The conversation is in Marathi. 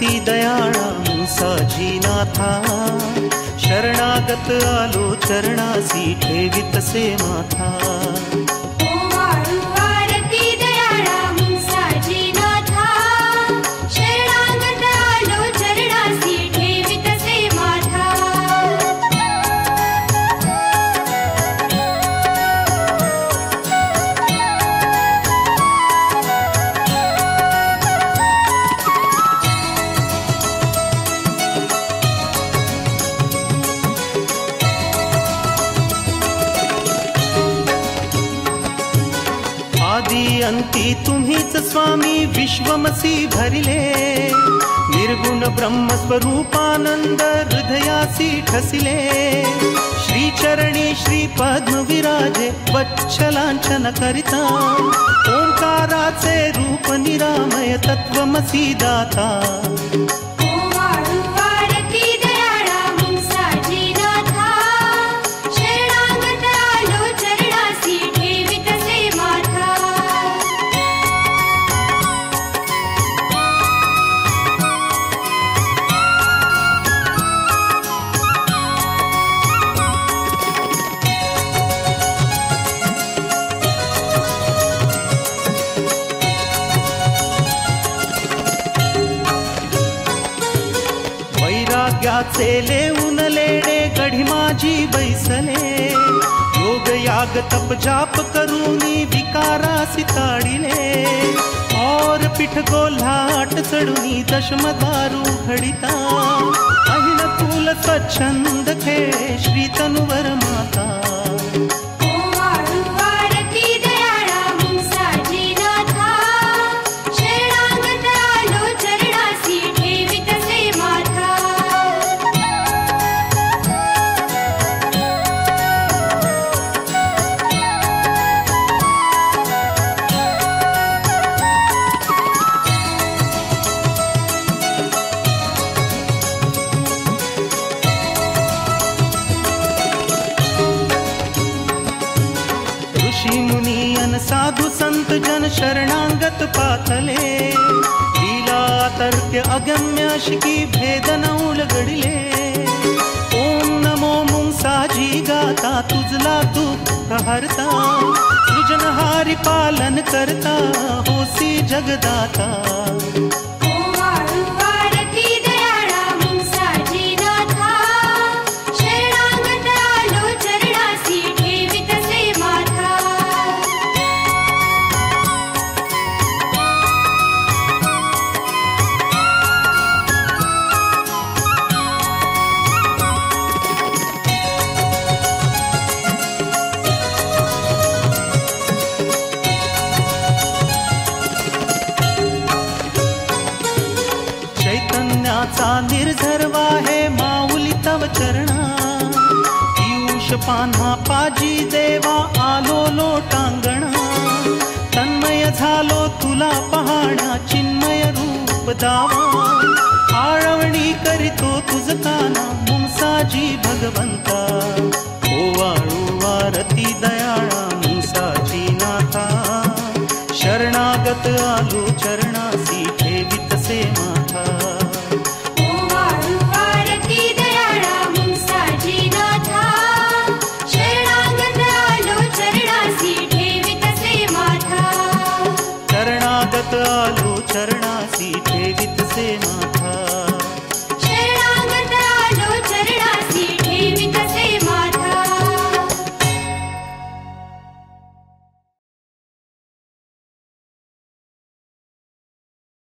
आरती दयाळा मुसाजी नाथा, शरणागत आलो चरणासी ठेवितसे माथा। आदि अंती तुम्हीच स्वामी विश्वमसी भरिले, निर्गुण ब्रह्म स्वरूपानंद हृदयासी ठसिले। श्री चरणी श्री पद्म विराजे वच्छलांछन करिता, ओंकाराचे रूप निरामय तत्वमसी दाता। वैराग्याचे लेऊन लेणे गढी माझी बैसले, योग याग तप जाप करूनी विकारासी ताडिले। और पिठ गोल्हाट चढुनी दशमदारू घडिता, अहिन तुल स्वच्छंद खेळे श्री तनुवर माता। ऋषी मुनी अन साधु संत जन शरणांगत पातले, लीला तर्क अगम्य शिकी भेद न उलगडिले। ओम नमो मुंसाजी गाता, तुझला दुःख हरता, सृजनहारी पालन करता, होसी जगदाता। चैतन्याचा निर्झर वाहे माऊली तव चरणा, पीयूष पान्हा पाजी देवा आलो लोटांगणा। तन्मय झालो तुला पहाण्या चिन्मय रूप दावा, आळवणी करीतो तुझ काना मुंसाजी भगवंता। ओवाळू आरती दयाळा मुंसाजी नाथा, शरणागत आलो चरण